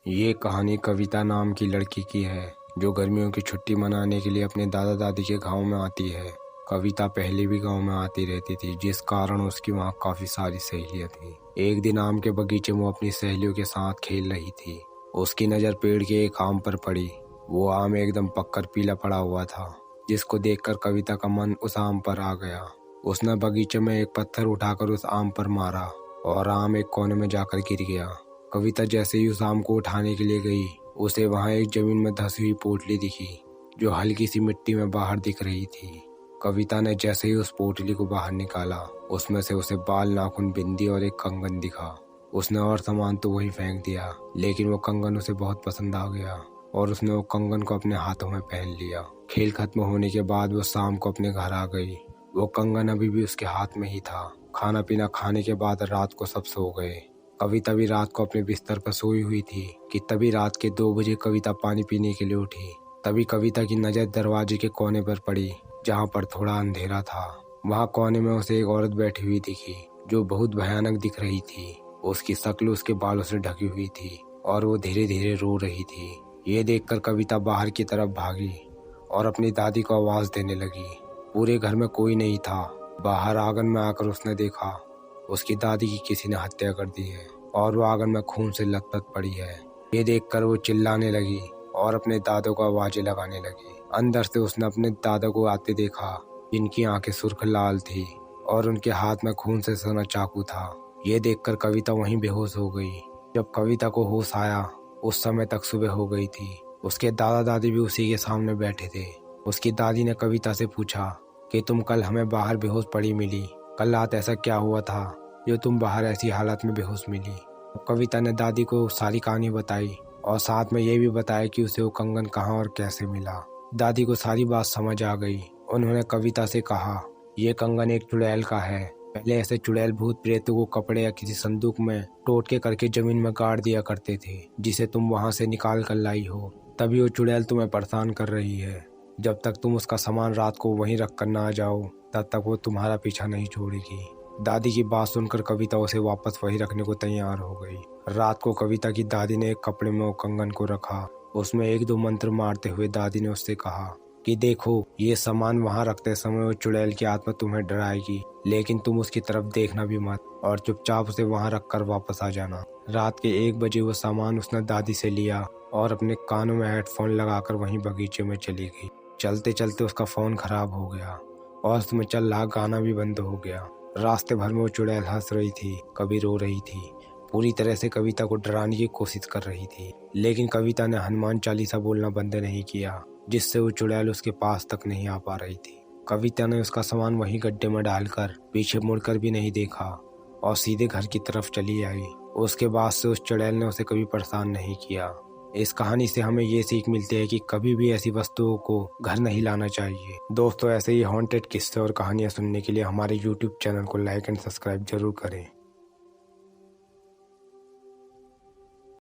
ये कहानी कविता नाम की लड़की की है जो गर्मियों की छुट्टी मनाने के लिए अपने दादा दादी के गांव में आती है। कविता पहले भी गांव में आती रहती थी, जिस कारण उसकी वहाँ काफी सारी सहेलियां थी। एक दिन आम के बगीचे में वो अपनी सहेलियों के साथ खेल रही थी। उसकी नज़र पेड़ के एक आम पर पड़ी। वो आम एकदम पककर पीला पड़ा हुआ था, जिसको देखकर कविता का मन उस आम पर आ गया। उसने बगीचे में एक पत्थर उठाकर उस आम पर मारा और आम एक कोने में जाकर गिर गया। कविता जैसे ही उस आम को उठाने के लिए गई, उसे वहां एक जमीन में धंसी हुई पोटली दिखी जो हल्की सी मिट्टी में बाहर दिख रही थी। कविता ने जैसे ही उस पोटली को बाहर निकाला, उसमें से उसे बाल, नाखून, बिंदी और एक कंगन दिखा। उसने और सामान तो वही फेंक दिया, लेकिन वो कंगन उसे बहुत पसंद आ गया और उसने वो कंगन को अपने हाथों में पहन लिया। खेल खत्म होने के बाद वो शाम को अपने घर आ गई। वो कंगन अभी भी उसके हाथ में ही था। खाना पीना खाने के बाद रात को सब सो गए। कविता भी रात को अपने बिस्तर पर सोई हुई थी कि तभी रात के 2 बजे कविता पानी पीने के लिए उठी। तभी कविता की नज़र दरवाजे के कोने पर पड़ी, जहाँ पर थोड़ा अंधेरा था। वहाँ कोने में उसे एक औरत बैठी हुई दिखी जो बहुत भयानक दिख रही थी। उसकी शक्ल उसके बालों से ढकी हुई थी और वो धीरे धीरे रो रही थी। ये देखकर कविता बाहर की तरफ भागी और अपनी दादी को आवाज देने लगी। पूरे घर में कोई नहीं था। बाहर आंगन में आकर उसने देखा उसकी दादी की किसी ने हत्या कर दी है और वो आंगन में खून से लथपथ पड़ी है। ये देखकर वो चिल्लाने लगी और अपने दादों को आवाजें लगाने लगी। अंदर से उसने अपने दादा को आते देखा, जिनकी आंखें सुर्ख लाल थी और उनके हाथ में खून से सना चाकू था। ये देखकर कविता वहीं बेहोश हो गई। जब कविता को होश आया, उस समय तक सुबह हो गई थी। उसके दादा दादी भी उसी के सामने बैठे थे। उसकी दादी ने कविता से पूछा कि तुम कल हमें बाहर बेहोश पड़ी मिली। कल रात ऐसा क्या हुआ था जो तुम बाहर ऐसी हालत में बेहोश मिली? कविता ने दादी को सारी कहानी बताई और साथ में ये भी बताया कि उसे वो कंगन कहाँ और कैसे मिला। दादी को सारी बात समझ आ गई। उन्होंने कविता से कहा, ये कंगन एक चुड़ैल का है। पहले ऐसे चुड़ैल भूत प्रेतों को कपड़े या किसी संदूक में टोटके करके जमीन में गाड़ दिया करते थे, जिसे तुम वहां से निकाल कर लाई हो। तभी वो चुड़ैल तुम्हें परेशान कर रही है। जब तक तुम उसका सामान रात को वहीं रख कर ना जाओ, तब तक वो तुम्हारा पीछा नहीं छोड़ेगी। दादी की बात सुनकर कविता उसे वापस वहीं रखने को तैयार हो गई। रात को कविता की दादी ने एक कपड़े में वो कंगन को रखा। उसमें 1-2 मंत्र मारते हुए दादी ने उससे कहा कि देखो, ये सामान वहां रखते समय वो चुड़ैल की आत्मा तुम्हें डराएगी, लेकिन तुम उसकी तरफ देखना भी मत और चुपचाप उसे वहां रखकर वापस आ जाना। रात के 1 बजे वो सामान उसने दादी से लिया और अपने कानों में हेडफोन लगाकर वहीं बगीचे में चली गई। चलते चलते उसका फोन खराब हो गया और उसमें चल रहा गाना भी बंद हो गया। रास्ते भर में वो चुड़ैल हंस रही थी, कभी रो रही थी, पूरी तरह से कविता को डराने की कोशिश कर रही थी। लेकिन कविता ने हनुमान चालीसा बोलना बंद नहीं किया, जिससे वो चुड़ैल उसके पास तक नहीं आ पा रही थी। कविता ने उसका सामान वहीं गड्ढे में डालकर पीछे मुड़कर भी नहीं देखा और सीधे घर की तरफ चली आई। उसके बाद से उस चुड़ैल ने उसे कभी परेशान नहीं किया। इस कहानी से हमें ये सीख मिलती है कि कभी भी ऐसी वस्तुओं को घर नहीं लाना चाहिए। दोस्तों, ऐसे ही हॉन्टेड किस्से और कहानियां सुनने के लिए हमारे YouTube चैनल को लाइक एंड सब्सक्राइब जरूर करें।